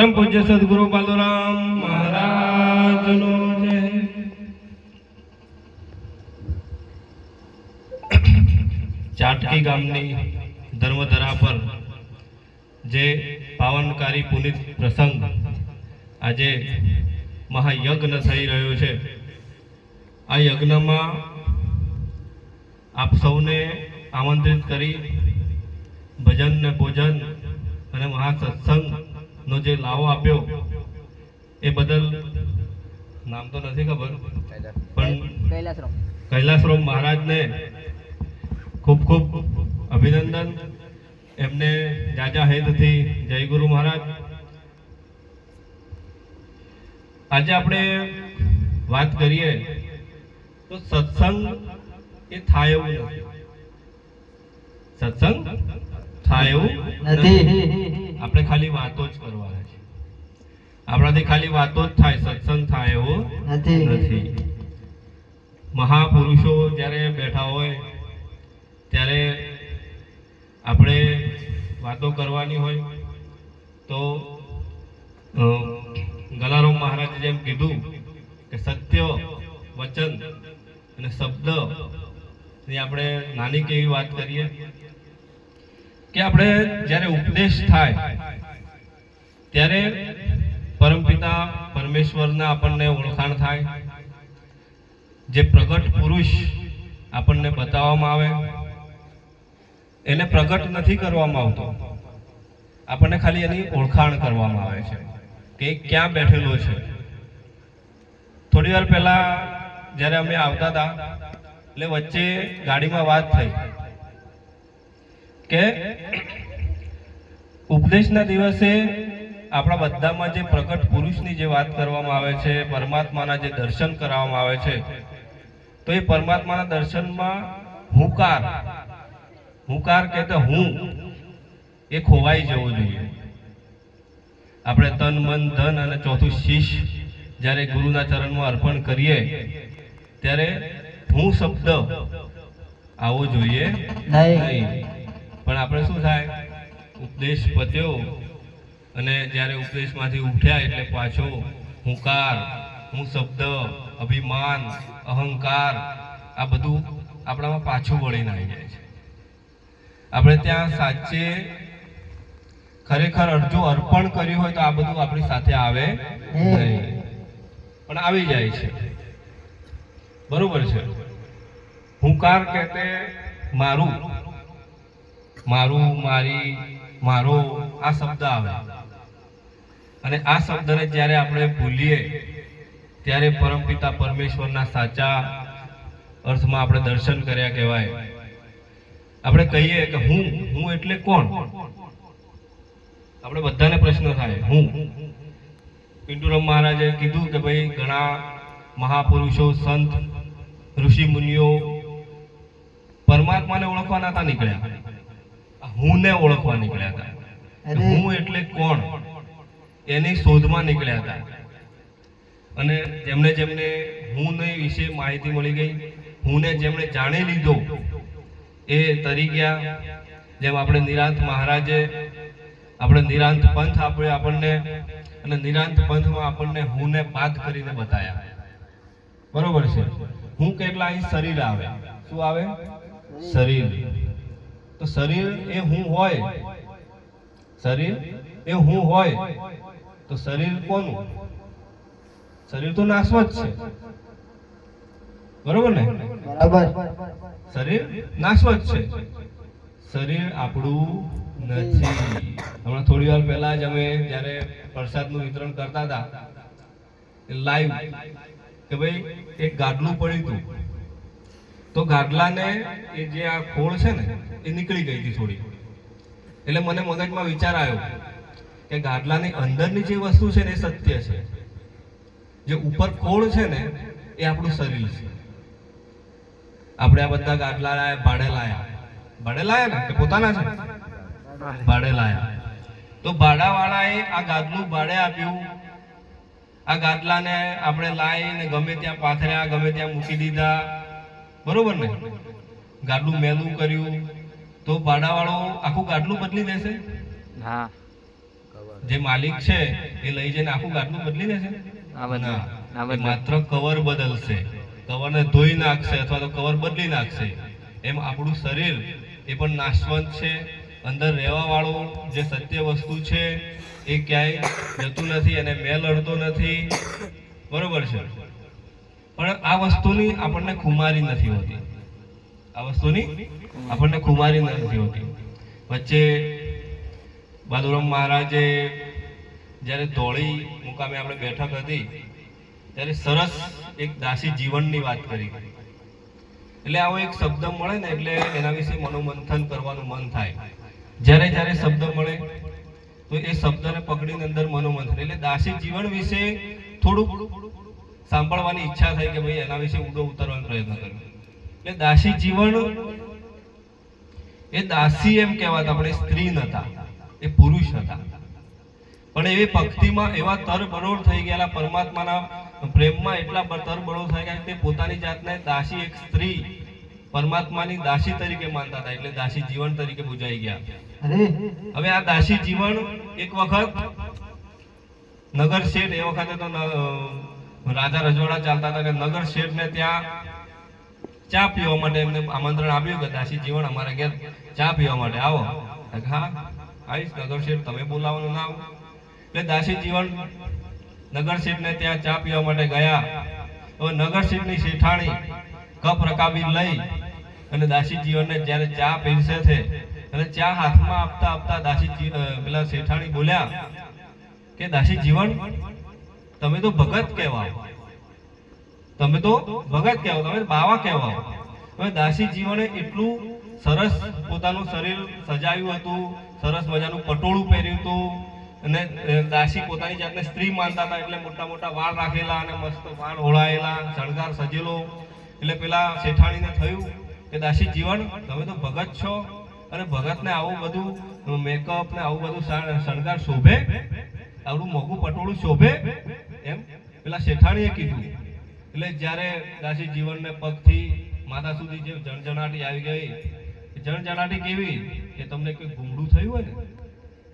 પરમ પૂજ્ય સદગુરુ બાલુરામ મહારાજનો જય. ચાટકી ગામની ધર્મધરા પર જે પાવનકારી પુનિત પ્રસંગ આજે મહાયજ્ઞ થઈ રહ્યો છે, આ યજ્ઞમાં આપ સૌને આમંત્રિત કરી ભજન ને ભોજન અને મહાસત્સંગનો જે લાવો આપ્યો એ બદલ નામ તો નથી ખબર, પણ કૈલાસરામ મહારાજને ખૂબ ખૂબ અભિનંદન. એમને જાજા હેતથી જય ગુરુ મહારાજ. આજે આપણે વાત કરીએ તો સત્સંગ એ થાય એવું નથી. સત્સંગ થાય એવું નથી. આપણે ખાલી વાતો જ કરવાના છે. આપણાથી ખાલી વાતો જ થાય, સત્સંગ થાય એવું નથી. મહાપુરુષો જ્યારે બેઠા હોય ત્યારે આપણે વાતો કરવાની હોય તો ગલારામ મહારાજે જેમ કીધું કે સત્ય વચન અને શબ્દ ની આપણે નાની કેવી વાત કરીએ કે આપણે જ્યારે ઉપદેશ થાય ત્યારે પરમપિતા પરમેશ્વરના આપણને ઓળખાણ થાય. જે પ્રગટ પુરુષ આપણને બતાવવામાં આવે એને પ્રગટ નથી કરવામાં આવતો, આપણને ખાલી એની ઓળખાણ કરવામાં આવે છે કે ક્યાં બેઠેલો છે. થોડી વાર પહેલા જ્યારે અમે આવતા હતા એટલે વચ્ચે ગાડીમાં વાત થઈ કે ઉપદેશના દિવસે આપણા બધામાં જે પ્રગટ પુરુષની જે વાત કરવામાં આવે છે, પરમાત્માના જે દર્શન કરાવવામાં આવે છે, તો એ પરમાત્માના દર્શનમાં હુંકાર કે હું એ ખોવાઈ જવો જોઈએ. આપણે તન મન ધન અને ચોથું શીશ જ્યારે ગુરુના ચરણમાં અર્પણ કરીએ ત્યારે હું શબ્દ આવો જોઈએ નહીં. પણ આપણે શું થાય, ઉપદેશ પત્યો અને જ્યારે ઉપદેશમાંથી ઉઠ્યા એટલે પાછો હુંકાર, હું શબ્દ, અભિમાન, અહંકાર આ બધું આપણામાં પાછું વળીને આવી જાય છે. આપણે ત્યાં સાચે ખરેખર અડધું અર્પણ કર્યું હોય તો આ બધું આપણી સાથે આવે નહીં, પણ આવી જાય છે. બરોબર છે. હુંકાર કે મારું, મારું, મારી, મારો આ શબ્દ આવે અને આ શબ્દને જ્યારે આપણે ભૂલીએ ત્યારે પરમપિતા પરમેશ્વરના સાચા અર્થમાં આપણે દર્શન કર્યા કહેવાય. આપણે કહીએ કે હું એટલે કોણ? આપણે બધાને પ્રશ્ન થાય હું. પિન્ટુરામ મહારાજે કીધું કે ભાઈ ઘણા મહાપુરુષો, સંત, ઋષિ મુનિઓ પરમાત્માને ઓળખવા નતા નીકળ્યા, હું ને ઓળખવા નીકળ્યા હતા. હું એટલે કોણ એની શોધમાં નીકળ્યા હતા. અને જેમને જેમને હું વિશે માહિતી મળી ગઈ, હુંને જેમણે જાણી લીધો એ તરી ગયા. જેમ આપણે નિરાંત મહારાજે આપણે નિરાંત પંથ આપ્યો આપણને, અને નિરાંત પંથમાં આપણને હુંને બાદ કરીને બતાયા. બરોબર છે. હું કેટલા અહીં શરીર આવે, શું આવે? શરીર. તો શરીર એ હું હોય, શરીર એ હું હોય તો શરીર કોનું? શરીર તો નાશવત છે. બરોબર ને? શરીર નાશવત છે, શરીર આપણું નથી. હમણાં થોડી વાર પહેલા જ અમે જ્યારે પ્રસાદનું વિતરણ કરતા હતા લાઈવ કે ભાઈ એક ગાડલું પડ્યું હતું, તો ગાડલાને એ જે આ ખોળ છે ને એ નીકળી ગઈ હતી થોડી. એટલે મને મગજમાં વિચાર આવ્યો કે ગાડલાની અંદરની જે વસ્તુ છે ને એ સત્ય છે, જે ઉપર ખોળ છે ને એ આપણું શરીર છે. આપણે આ બધા ગાડલા લાયા, ભાડે લાયા ને કે પોતાના છે? ભાડે લાયા. તો ભાડાવાળાએ આ ગાદલું ભાડે આપ્યું. આ ગાદલાને આપણે લાવીને ગમે ત્યાં પાથર્યા, ગમે ત્યાં મૂકી દીધા. બરોબર ને? ગાડલું મેલું કર્યું તો ભાડાવાળો આખું ગાડલું બદલી દેશે? હા. જે માલિક છે એ લઈ જઈને આખું ગાડલું બદલી દેશે? ના, એ માત્ર કવર બદલશે, કવરને ધોઈ નાખશે અથવા તો કવર બદલી નાખશે. એમ આપણું શરીર એ પણ નાશવંત છે. અંદર રહેવા વાળું જે સત્ય વસ્તુ છે એ ક્યાંય જતું નથી અને મેલ અડતો નથી. બરોબર છે? પણ આ વસ્તુની આપણને ખુમારી નથી હોતી. આ વસ્તુની આપણને ખુમારી નથી હોતી. વચ્ચે બાલુરામ મહારાજે જ્યારે ધોળી મુકામે આપણે બેઠક હતી ત્યારે સરસ એક દાસી જીવનની વાત કરી. એટલે આવો એક શબ્દ મળે ને એટલે એના વિશે મનોમંથન કરવાનું મન થાય. જ્યારે જ્યારે શબ્દ મળે તો એ શબ્દને પકડીને અંદર મનોમંથન. એટલે દાસી જીવન વિશે થોડુંક સાંભળવાની ઈચ્છા થઈ કે ભાઈ એના વિશે ઊંડો ઉતરવાનો પ્રયત્ન કર્યો. એટલે દાસી જીવન એ દાસી એમ કહેવાતા, પણ એ સ્ત્રી નતા, એ પુરુષ હતા. પણ એવી ભક્તિમાં એવા તરબરોળ થઈ ગયેલા, પરમાત્માના પ્રેમમાં એટલા તરબરોળ થઈ ગયા કે પોતાની જાતને દાસી, એક સ્ત્રી, પરમાત્માની દાસી તરીકે માનતા હતા. એટલે દાસી જીવન તરીકે પૂજાઈ ગયા. હવે આ દાસી જીવન એક વખત નગર શેઠ, એ વખતે તો રાજા રજવાડા ચાલતા હતા, અને નગર શેઠને ત્યાં ચા પીવા માટે એમને આમંત્રણ આપ્યું કે દાસી જીવન અમારા ઘેર ચા પીવા માટે આવો. હા આવીશ, નગર શેઠ તમે બોલાવવાનું ના આવો. એટલે દાસી જીવન નગર શેઠને ત્યાં ચા પીવા માટે ગયા. હવે નગર શેઠની શેઠાણી કપ રકાબી લઈ અને દાસી જીવનને જ્યારે ચા પીરસે છે અને ચા હાથમાં આપતા આપતા દાસી પેલા શેઠાણી બોલ્યા કે દાસી જીવન તમે તો ભગત કહેવાઓ, તમે તો ભગત કહેવાઓ, તમે બાવા કહેવાઓ. હવે દાસી જીવને એટલું સરસ પોતાનું શરીર સજાવ્યું હતું, સરસ મજાનું પટોળું પહેર્યું હતું, અને દાસી પોતાની જાતને સ્ત્રી માનતા હતા. એટલે મોટા મોટા વાળ રાખેલા અને મસ્ત વાળ ઓળાયેલા, શણગાર સજેલો. એટલે પેલા શેઠાણીને થયું કે દાસી જીવન તમે તો ભગત છો, અને ભગતને આવું બધું મેકઅપ ને આવું બધું શણગાર શોભે, આવડું મોંઘું પટોળું શોભે? એમ પેલા શેઠાણીએ કીધું. એટલે જ્યારે દાસી જીવનને પગથી માથા સુધી જે જણજણાટી આવી ગઈ, જણજણાટી કેવી કે તમને કોઈ ગુમડું થયું હોય ને,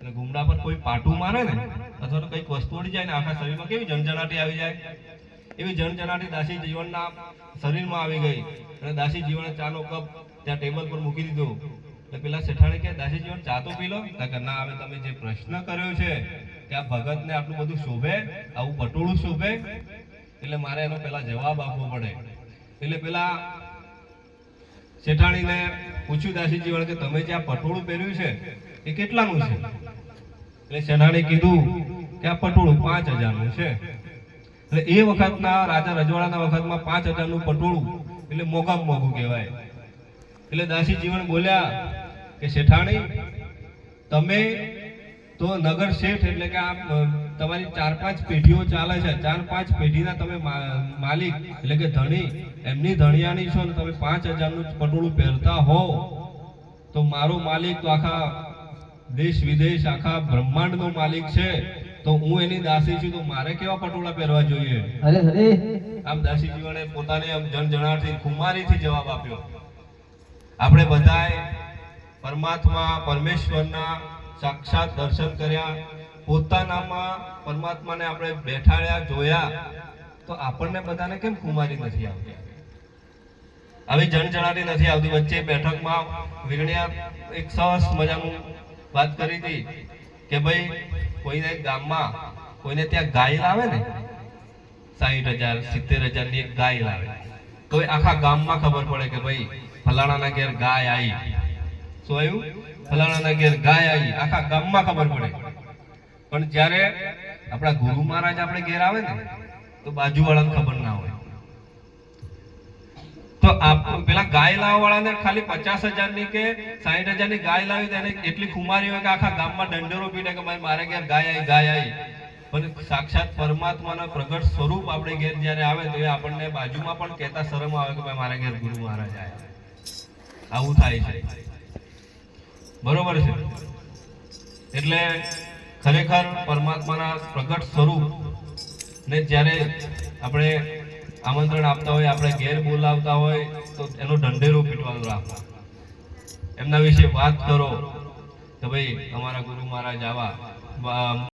અને ગુમડા પર કોઈ પાટું મારે ને અથવા તો કંઈક વસ્તુ ઉડી જાય ને આખા શરીરમાં કેવી જણજણાટી આવી જાય, એવી જણજણાટી દાસી જીવનના શરીરમાં આવી ગઈ. અને દાસી જીવને ચાનો કપ ત્યાં ટેબલ પર મૂકી દીધો. એટલે પેલા શેઠાણી કે દાસી જીવન ચા તો પી લો. ના, હવે તમે જે પ્રશ્ન કર્યો છે કે આ ભગતને આટલું બધું શોભે, આવું પટોળું શોભે, એટલે મારે એનો પેલા જવાબ આપવો પડે. એટલે પેલા શેઠાણીને પૂછ્યું દાસી જીવન કે તમે જે આ પટોળું પહેર્યું છે એ કેટલાનું છે? એટલે શેઠાણીએ કીધું કે આ પટોળું 5000નું છે. એટલે એ વખતના રાજા રજવાડાના વખતમાં 5000નું પટોળું એટલે મોંઘામાં મોંઘું કહેવાય. એટલે દાસી જીવન બોલ્યા કે શેઠાણી તમે તો નગર શેઠ, એટલે કે આ તમારી 4-5 પેઢીઓ ચાલે છે, 4-5 પેઢીના તમે માલિક એટલે કે ધણી, એમની ધણિયાની છો ને તમે 5000નું પટોળું પહેરતા હો તો મારો માલિક તો આખા દેશ વિદેશ આખા બ્રહ્માંડનો માલિક છે, તો હું એની દાસી છું, તો મારે કેવા પટોળા પહેરવા જોઈએ? આમ દાસી જીવને પોતાને આમ જણજણાટથી કુમારીથી જવાબ આપ્યો. આપણે બધાએ પરમાત્મા પરમેશ્વરના સાક્ષાત દર્શન કર્યા, પોતાનામાં પરમાત્માને આપણે બેઠાડ્યા, જોયા, તો આપણને બધાને કેમ કુમારી નથી આવતી? આવી જણજણાટી નથી આવતી. વચ્ચે બેઠકમાં વીરણિયા એક સરસ મજાનું વાત કરી હતી કે ભાઈ કોઈને ગામમાં કોઈને ત્યાં ગાય લાવે ને 60,000-70,000 ની એક ગાય લાવે, તો આખા ગામમાં ખબર પડે કે ભાઈ ફલાણાના ઘેર ગાય આવી. શું આવ્યું? ફલાણાના ઘેર ગાય આવી, આખા ગામમાં ખબર પડે. પણ જ્યારે આપણા ગુરુ મહારાજ આપણે ઘેર આવે ને તો બાજુવાળાને ખબર ના હોય. તો પેલા ગાય લાવવા વાળાને ખાલી 50,000 ની કે 60,000 ની ગાય લાવી તેને એટલી ખુમારી હોય કે આખા ગામમાં દંડોરો પીટે કે ભાઈ મારે ઘેર ગાય આવી, ગાય આવી. પણ સાક્ષાત પરમાત્માના પ્રગટ સ્વરૂપ આપણે ઘેર જ્યારે આવે તો એ આપણને બાજુમાં પણ કહેતા શરમ આવે કે ભાઈ મારા ઘેર ગુરુ મહારાજ આવ્યા. આવું થાય છે. બરોબર છે? એટલે ખરેખર પરમાત્માના પ્રગટ સ્વરૂપ ને જ્યારે આપણે આમંત્રણ આપતા હોય, આપણે ઘેર બોલાવતા હોય તો એનો ઢંઢેરો પીટવાનો રાખો, એમના વિશે વાત કરો કે ભાઈ અમારા ગુરુ મહારાજ આવા.